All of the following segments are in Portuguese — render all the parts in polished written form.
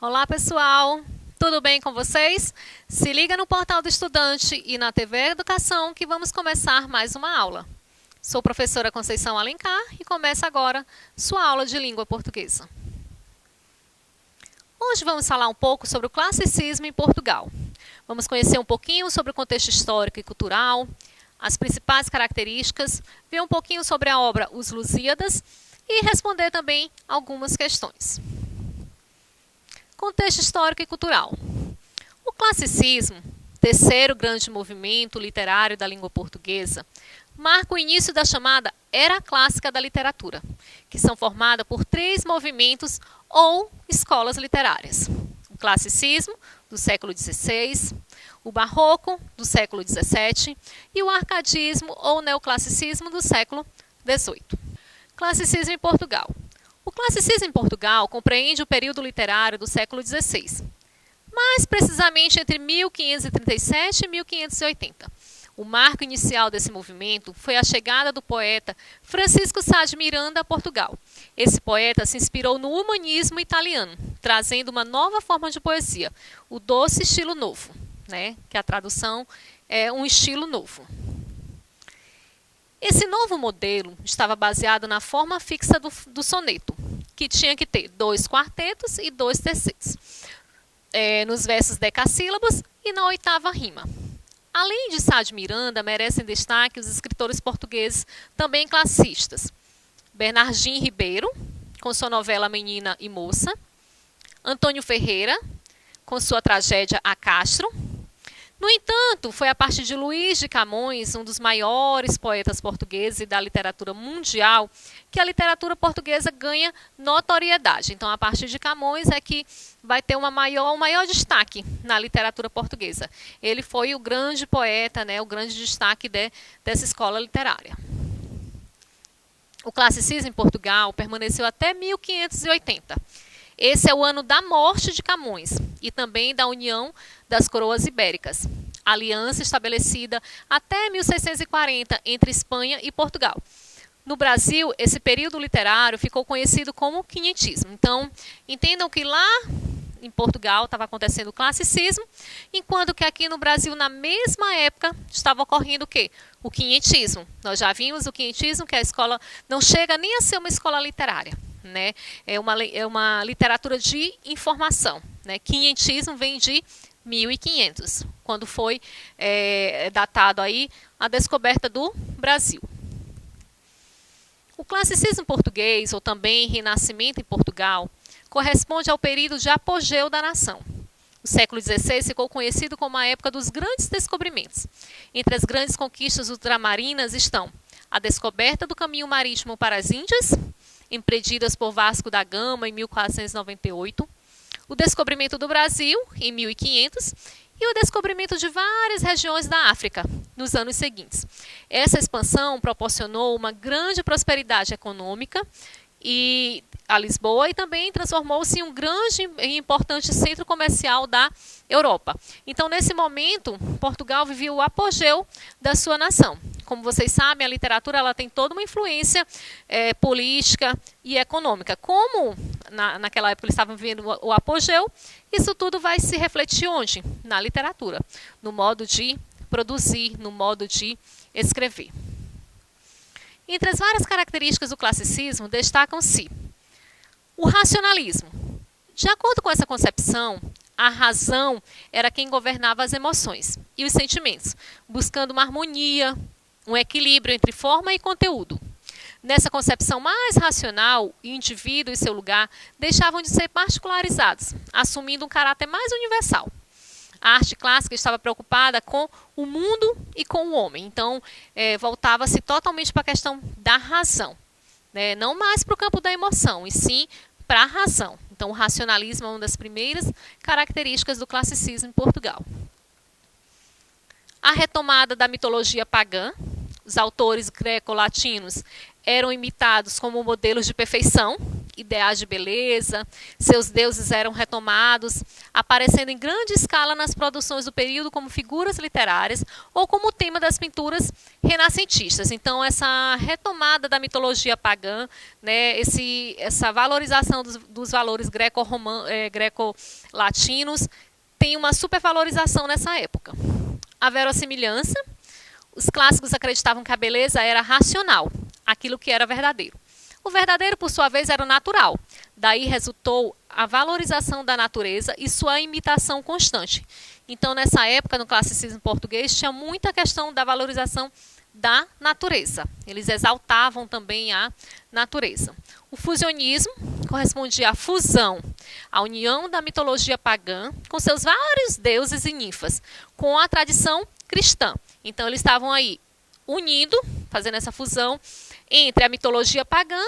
Olá pessoal, tudo bem com vocês? Se liga no Portal do Estudante e na TV Educação que vamos começar mais uma aula. Sou professora Conceição Alencar e começa agora sua aula de língua portuguesa. Hoje vamos falar um pouco sobre o classicismo em Portugal. Vamos conhecer um pouquinho sobre o contexto histórico e cultural, as principais características, ver um pouquinho sobre a obra Os Lusíadas e responder também algumas questões. Contexto histórico e cultural. O classicismo, terceiro grande movimento literário da língua portuguesa, marca o início da chamada Era Clássica da Literatura, que são formadas por três movimentos ou escolas literárias. O classicismo, do século XVI, o barroco, do século XVII, e o arcadismo ou neoclassicismo do século XVIII. Classicismo em Portugal. O classicismo em Portugal compreende o período literário do século XVI, mais precisamente entre 1537 e 1580. O marco inicial desse movimento foi a chegada do poeta Francisco Sá de Miranda a Portugal. Esse poeta se inspirou no humanismo italiano, trazendo uma nova forma de poesia, o doce estilo novo, que a tradução é um estilo novo. Esse novo modelo estava baseado na forma fixa do soneto, que tinha que ter 2 quartetos e 2 tercetos, nos versos decassílabos e na oitava rima. Além de Sá de Miranda, merecem destaque os escritores portugueses também classicistas. Bernardino Ribeiro, com sua novela Menina e Moça. Antônio Ferreira, com sua tragédia A Castro. No entanto, foi a partir de Luís de Camões, um dos maiores poetas portugueses e da literatura mundial, que a literatura portuguesa ganha notoriedade. Então, a partir de Camões é que vai ter um maior destaque na literatura portuguesa. Ele foi o grande poeta, o grande destaque dessa escola literária. O classicismo em Portugal permaneceu até 1580. Esse é o ano da morte de Camões e também da união das coroas ibéricas, aliança estabelecida até 1640 entre Espanha e Portugal. No Brasil, esse período literário ficou conhecido como quinhentismo. Então, entendam que lá em Portugal estava acontecendo o classicismo, enquanto que aqui no Brasil, na mesma época, estava ocorrendo o quê? O quinhentismo. Nós já vimos o quinhentismo, que a escola não chega nem a ser uma escola literária. É uma literatura de informação. Quinhentismo vem de 1500, quando foi datado aí a descoberta do Brasil. O classicismo português, ou também renascimento em Portugal, corresponde ao período de apogeu da nação. O século XVI ficou conhecido como a época dos grandes descobrimentos. Entre as grandes conquistas ultramarinas estão a descoberta do caminho marítimo para as Índias, empreendidas por Vasco da Gama em 1498, o descobrimento do Brasil em 1500 e o descobrimento de várias regiões da África nos anos seguintes. Essa expansão proporcionou uma grande prosperidade econômica a Lisboa e também transformou-se em um grande e importante centro comercial da Europa. Então, nesse momento, Portugal vivia o apogeu da sua nação. Como vocês sabem, a literatura ela tem toda uma influência política e econômica. Como naquela época eles estavam vivendo o apogeu, isso tudo vai se refletir onde? Na literatura, no modo de produzir, no modo de escrever. Entre as várias características do classicismo, destacam-se o racionalismo. De acordo com essa concepção, a razão era quem governava as emoções e os sentimentos, buscando uma harmonia, um equilíbrio entre forma e conteúdo. Nessa concepção mais racional, o indivíduo e seu lugar deixavam de ser particularizados, assumindo um caráter mais universal. A arte clássica estava preocupada com o mundo e com o homem. Então, voltava-se totalmente para a questão da razão. Não mais para o campo da emoção, e sim para a razão. Então, o racionalismo é uma das primeiras características do classicismo em Portugal. A retomada da mitologia pagã. Os autores greco-latinos eram imitados como modelos de perfeição ideais de beleza, seus deuses eram retomados, aparecendo em grande escala nas produções do período como figuras literárias ou como tema das pinturas renascentistas. Então, essa retomada da mitologia pagã, né, essa valorização dos valores greco-latinos, tem uma supervalorização nessa época. A verossimilhança. Os clássicos acreditavam que a beleza era racional, aquilo que era verdadeiro. O verdadeiro, por sua vez, era o natural. Daí resultou a valorização da natureza e sua imitação constante. Então, nessa época, no classicismo português, tinha muita questão da valorização da natureza. Eles exaltavam também a natureza. O fusionismo correspondia à fusão, à união da mitologia pagã com seus vários deuses e ninfas, com a tradição cristã. Então, eles estavam aí unindo, fazendo essa fusão entre a mitologia pagã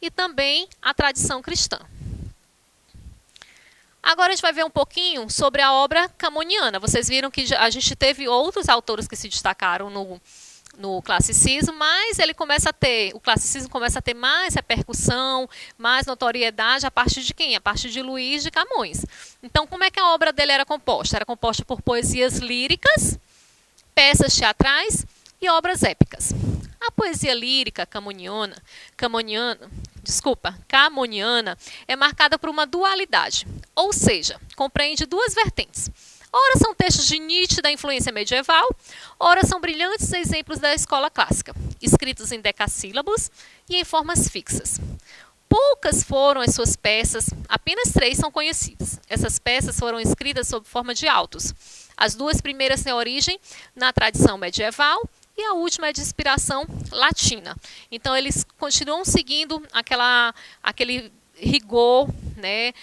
e também a tradição cristã. Agora a gente vai ver um pouquinho sobre a obra camoniana. Vocês viram que a gente teve outros autores que se destacaram no classicismo, mas o classicismo começa a ter mais repercussão, mais notoriedade a partir de quem? A partir de Luís de Camões. Então, como é que a obra dele era composta? Era composta por poesias líricas, peças teatrais e obras épicas. A poesia lírica camoniana é marcada por uma dualidade, ou seja, compreende duas vertentes. Ora são textos de nítida influência medieval, ora são brilhantes exemplos da escola clássica, escritos em decassílabos e em formas fixas. Poucas foram as suas peças, apenas 3 são conhecidas. Essas peças foram escritas sob forma de autos. As 2 primeiras têm origem na tradição medieval e a última é de inspiração latina. Então, eles continuam seguindo aquele rigor, né,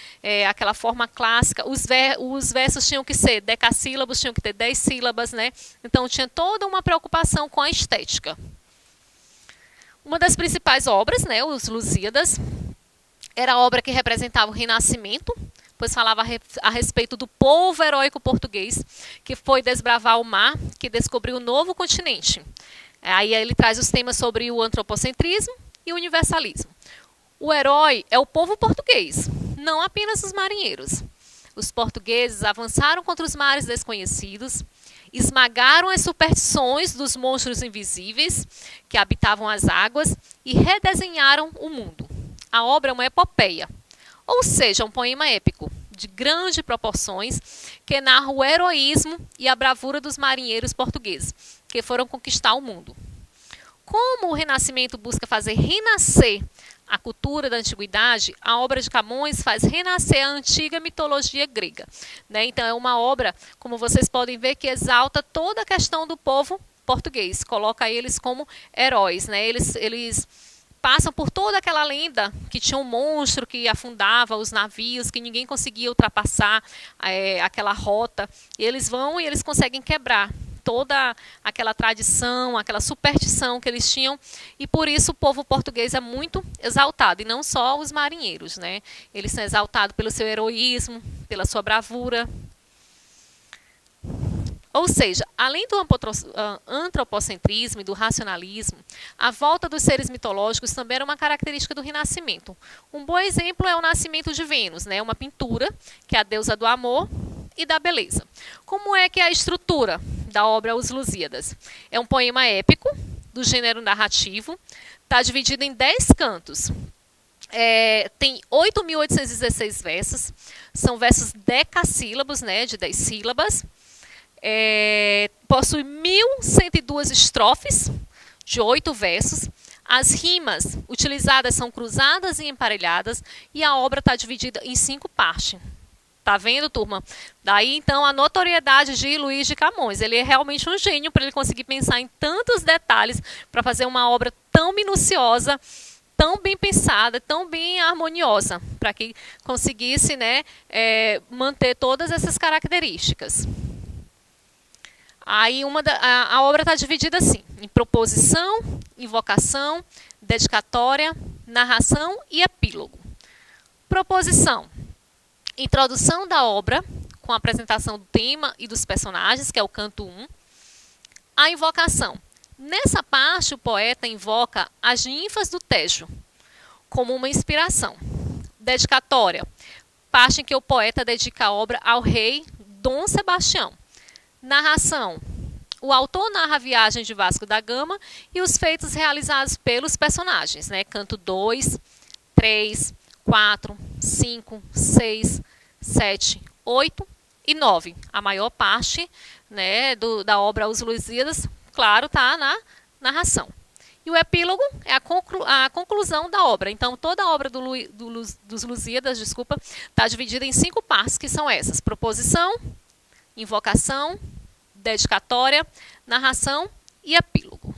aquela forma clássica. Os versos tinham que ser decassílabos, tinham que ter 10 sílabas, né? Então, tinha toda uma preocupação com a estética. Uma das principais obras, né, os Lusíadas, era a obra que representava o Renascimento, pois falava a respeito do povo heróico português que foi desbravar o mar, que descobriu um novo continente. Aí ele traz os temas sobre o antropocentrismo e o universalismo. O herói é o povo português, não apenas os marinheiros. Os portugueses avançaram contra os mares desconhecidos, esmagaram as superstições dos monstros invisíveis que habitavam as águas e redesenharam o mundo. A obra é uma epopeia, ou seja, um poema épico de grandes proporções que narra o heroísmo e a bravura dos marinheiros portugueses que foram conquistar o mundo. Como o Renascimento busca fazer renascer a cultura da antiguidade, a obra de Camões faz renascer a antiga mitologia grega, né? Então é uma obra, como vocês podem ver, que exalta toda a questão do povo português, coloca eles como heróis, né? Eles passam por toda aquela lenda que tinha um monstro que afundava os navios, que ninguém conseguia ultrapassar aquela rota. E eles vão e eles conseguem quebrar toda aquela tradição, aquela superstição que eles tinham. E por isso o povo português é muito exaltado. E não só os marinheiros, né? Eles são exaltados pelo seu heroísmo, pela sua bravura. Ou seja, além do antropocentrismo e do racionalismo, a volta dos seres mitológicos também era uma característica do Renascimento. Um bom exemplo é o Nascimento de Vênus, né? Uma pintura que é a deusa do amor e da beleza. Como é que é a estrutura da obra Os Lusíadas? É um poema épico, do gênero narrativo, está dividido em 10 cantos. Tem 8.816 versos, são versos decassílabos, né, de 10 sílabas. Possui 1.102 estrofes de 8 versos. As rimas utilizadas são cruzadas e emparelhadas e a obra está dividida em 5 partes. Tá vendo, turma? Daí, então, a notoriedade de Luís de Camões. Ele é realmente um gênio para ele conseguir pensar em tantos detalhes para fazer uma obra tão minuciosa, tão bem pensada, tão bem harmoniosa, para que conseguisse, né, manter todas essas características. Aí a obra está dividida assim, em proposição, invocação, dedicatória, narração e epílogo. Proposição. Introdução da obra, com a apresentação do tema e dos personagens, que é o canto 1. A invocação. Nessa parte, o poeta invoca as ninfas do Tejo, como uma inspiração. Dedicatória. Parte em que o poeta dedica a obra ao rei Dom Sebastião. Narração. O autor narra a viagem de Vasco da Gama e os feitos realizados pelos personagens, né? Canto 2, 3, 4, 5, 6, 7, 8 e 9. A maior parte, né, da obra Os Lusíadas, claro, está na narração. E o epílogo é a conclusão da obra. Então, toda a obra dos Lusíadas, está dividida em 5 partes, que são essas: proposição, invocação, dedicatória, narração e epílogo.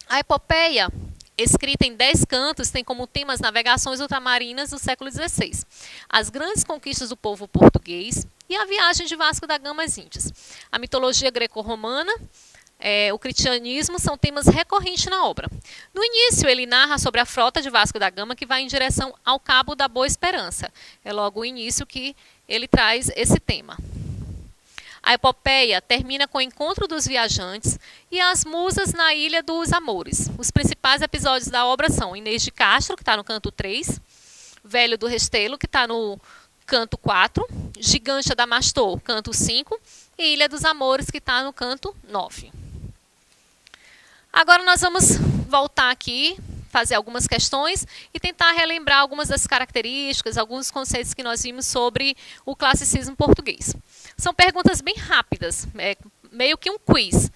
A epopeia, escrita em 10 cantos, tem como tema as navegações ultramarinas do século XVI, as grandes conquistas do povo português e a viagem de Vasco da Gama às Índias. A mitologia greco-romana, o cristianismo são temas recorrentes na obra. No início, ele narra sobre a frota de Vasco da Gama que vai em direção ao Cabo da Boa Esperança. É logo o início que ele traz esse tema. A epopeia termina com o encontro dos viajantes e as musas na Ilha dos Amores. Os principais episódios da obra são Inês de Castro, que está no canto 3, Velho do Restelo, que está no canto 4, Gigante Adamastor, canto 5, e Ilha dos Amores, que está no canto 9. Agora nós vamos voltar aqui, fazer algumas questões e tentar relembrar algumas das características, alguns conceitos que nós vimos sobre o classicismo português. São perguntas bem rápidas, meio que um quiz.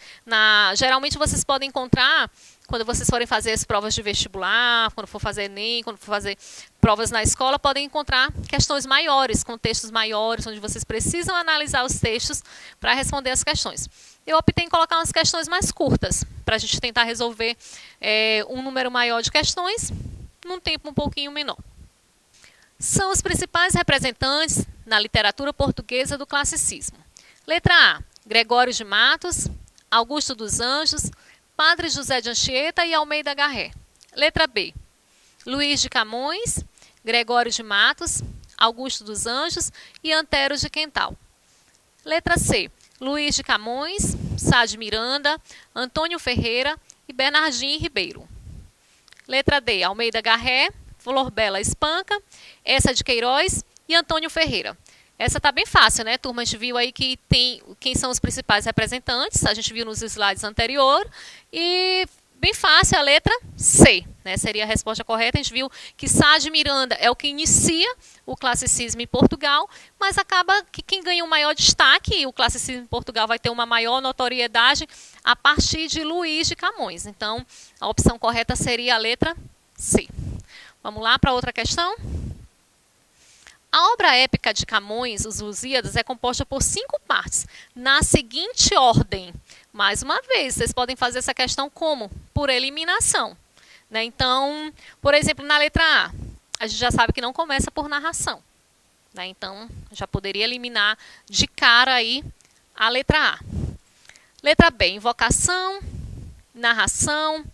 Geralmente vocês podem encontrar, quando vocês forem fazer as provas de vestibular, quando for fazer Enem, quando for fazer provas na escola, podem encontrar questões maiores, com textos maiores, onde vocês precisam analisar os textos para responder as questões. Eu optei em colocar umas questões mais curtas, para a gente tentar resolver um número maior de questões num tempo um pouquinho menor. São os principais representantes na literatura portuguesa do classicismo. Letra A, Gregório de Matos, Augusto dos Anjos, Padre José de Anchieta e Almeida Garré. Letra B, Luís de Camões, Gregório de Matos, Augusto dos Anjos e Antero de Quental. Letra C, Luís de Camões, Sá de Miranda, Antônio Ferreira e Bernardinho Ribeiro. Letra D, Almeida Garré, Flor Bela Espanca, Essa de Queiroz e Antônio Ferreira. Essa está bem fácil, né, turma? A gente viu aí que tem quem são os principais representantes, a gente viu nos slides anteriores, e bem fácil a letra C, né, seria a resposta correta. A gente viu que Sá de Miranda é o que inicia o classicismo em Portugal, mas acaba que quem ganha um maior destaque, e o classicismo em Portugal vai ter uma maior notoriedade a partir de Luís de Camões. Então, a opção correta seria a letra C. Vamos lá para outra questão. A obra épica de Camões, Os Lusíadas, é composta por 5 partes, na seguinte ordem. Mais uma vez, vocês podem fazer essa questão como? Por eliminação, né? Então, por exemplo, na letra A, a gente já sabe que não começa por narração, né? Então, já poderia eliminar de cara aí a letra A. Letra B, invocação, narração,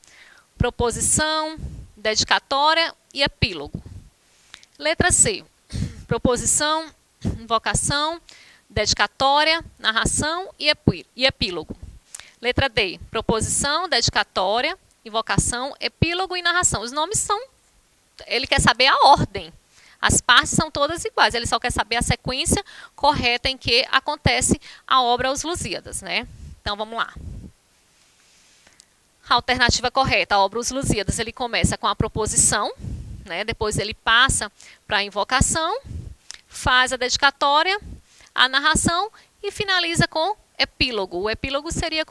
proposição, dedicatória e epílogo. Letra C, proposição, invocação, dedicatória, narração e epílogo. Letra D, proposição, dedicatória, invocação, epílogo e narração. Os nomes são, ele quer saber a ordem. As partes são todas iguais, ele só quer saber a sequência correta em que acontece a obra Os Lusíadas, né? Então, vamos lá. A alternativa correta, a obra Os Lusíadas, ele começa com a proposição, né? Depois ele passa para a invocação, faz a dedicatória, a narração e finaliza com epílogo. O epílogo seria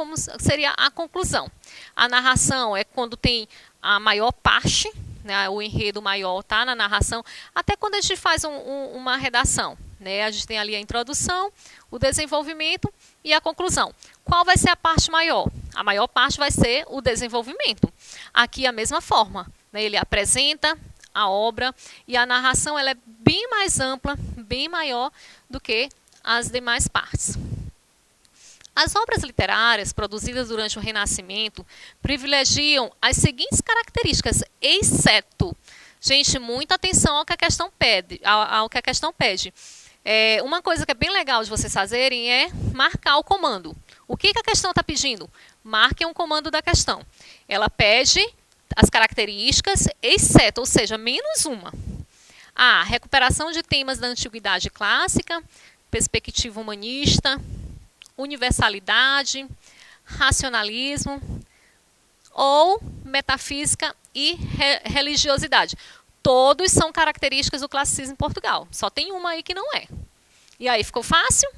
a conclusão. A narração é quando tem a maior parte, né? O enredo maior está na narração, até quando a gente faz uma redação, né? A gente tem ali a introdução, o desenvolvimento e a conclusão. Qual vai ser a parte maior? A maior parte vai ser o desenvolvimento. Aqui a mesma forma, né? Ele apresenta a obra e a narração ela é bem mais ampla, bem maior do que as demais partes. As obras literárias produzidas durante o Renascimento privilegiam as seguintes características, exceto, gente, muita atenção ao que a questão pede. Uma coisa que é bem legal de vocês fazerem é marcar o comando. O que a questão está pedindo? Marquem um comando da questão. Ela pede as características, exceto, ou seja, menos uma. A. Recuperação de temas da antiguidade clássica, perspectiva humanista, universalidade, racionalismo ou metafísica e religiosidade. Todos são características do classicismo em Portugal. Só tem uma aí que não é. E aí, ficou fácil?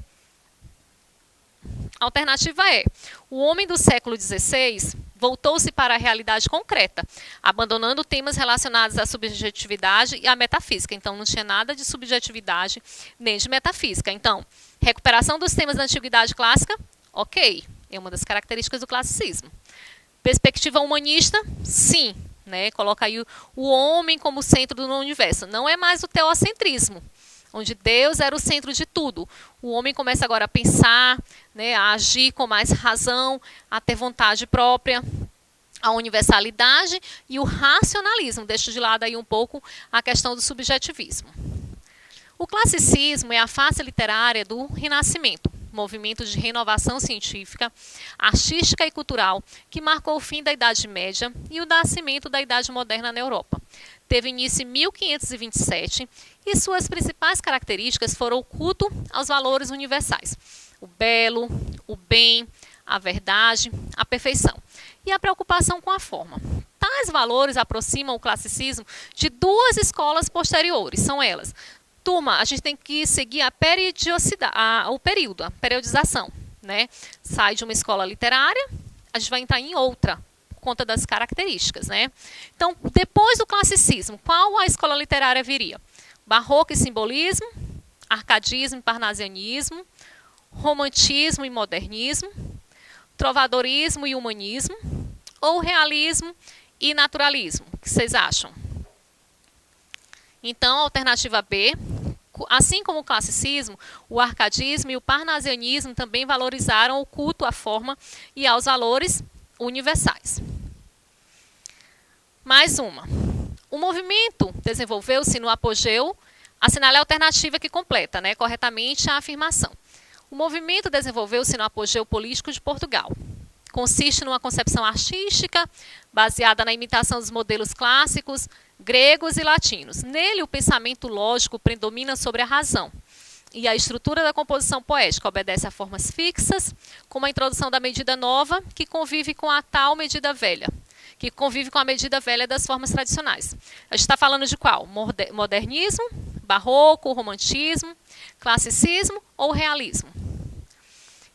A alternativa é: o homem do século XVI voltou-se para a realidade concreta, abandonando temas relacionados à subjetividade e à metafísica. Então, não tinha nada de subjetividade nem de metafísica. Então, recuperação dos temas da antiguidade clássica, ok, é uma das características do classicismo. Perspectiva humanista, sim, né? Coloca aí o homem como centro do universo. Não é mais o teocentrismo, onde Deus era o centro de tudo. O homem começa agora a pensar, né, a agir com mais razão, a ter vontade própria, a universalidade e o racionalismo. Deixo de lado aí um pouco a questão do subjetivismo. O classicismo é a face literária do Renascimento, movimento de renovação científica, artística e cultural que marcou o fim da Idade Média e o nascimento da Idade Moderna na Europa. Teve início em 1527 e suas principais características foram o culto aos valores universais: o belo, o bem, a verdade, a perfeição e a preocupação com a forma. Tais valores aproximam o classicismo de duas escolas posteriores, são elas. Turma, a gente tem que seguir a periodização, né? Sai de uma escola literária, a gente vai entrar em outra, por conta das características, né? Então, depois do classicismo, qual a escola literária viria? Barroco e simbolismo, arcadismo e parnasianismo, romantismo e modernismo, trovadorismo e humanismo, ou realismo e naturalismo? O que vocês acham? Então, a alternativa B, assim como o classicismo, o arcadismo e o parnasianismo também valorizaram o culto à forma e aos valores universais. Mais uma. O movimento desenvolveu-se no apogeu, assinale a alternativa que completa, né, corretamente a afirmação. O movimento desenvolveu-se no apogeu político de Portugal. Consiste numa concepção artística baseada na imitação dos modelos clássicos, gregos e latinos. Nele, o pensamento lógico predomina sobre a razão. E a estrutura da composição poética obedece a formas fixas, como a introdução da medida nova, que convive com a tal medida velha, que convive com a medida velha das formas tradicionais. A gente está falando de qual? Modernismo, barroco, romantismo, classicismo ou realismo?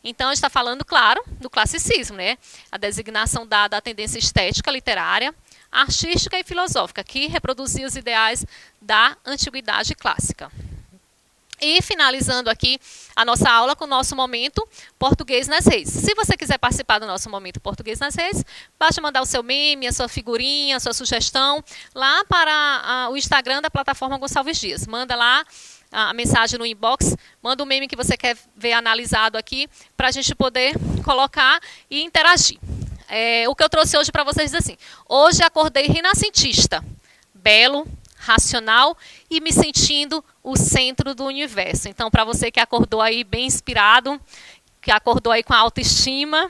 Então, a gente está falando, claro, do classicismo, né? A designação dada à tendência estética, literária, artística e filosófica, que reproduzia os ideais da antiguidade clássica. E finalizando aqui a nossa aula com o nosso momento Português nas Redes. Se você quiser participar do nosso momento Português nas Redes, basta mandar o seu meme, a sua figurinha, a sua sugestão lá para o Instagram da plataforma Gonçalves Dias. Manda lá a mensagem no inbox, manda o meme que você quer ver analisado aqui para a gente poder colocar e interagir. O que eu trouxe hoje para vocês diz assim: hoje acordei renascentista, belo, racional e me sentindo o centro do universo. Então, para você que acordou aí bem inspirado, que acordou aí com a autoestima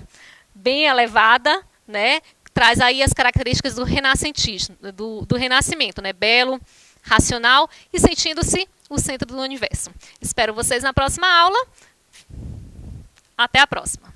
bem elevada, né, traz aí as características do renascentismo, do renascimento, né, belo, racional e sentindo-se o centro do universo. Espero vocês na próxima aula. Até a próxima.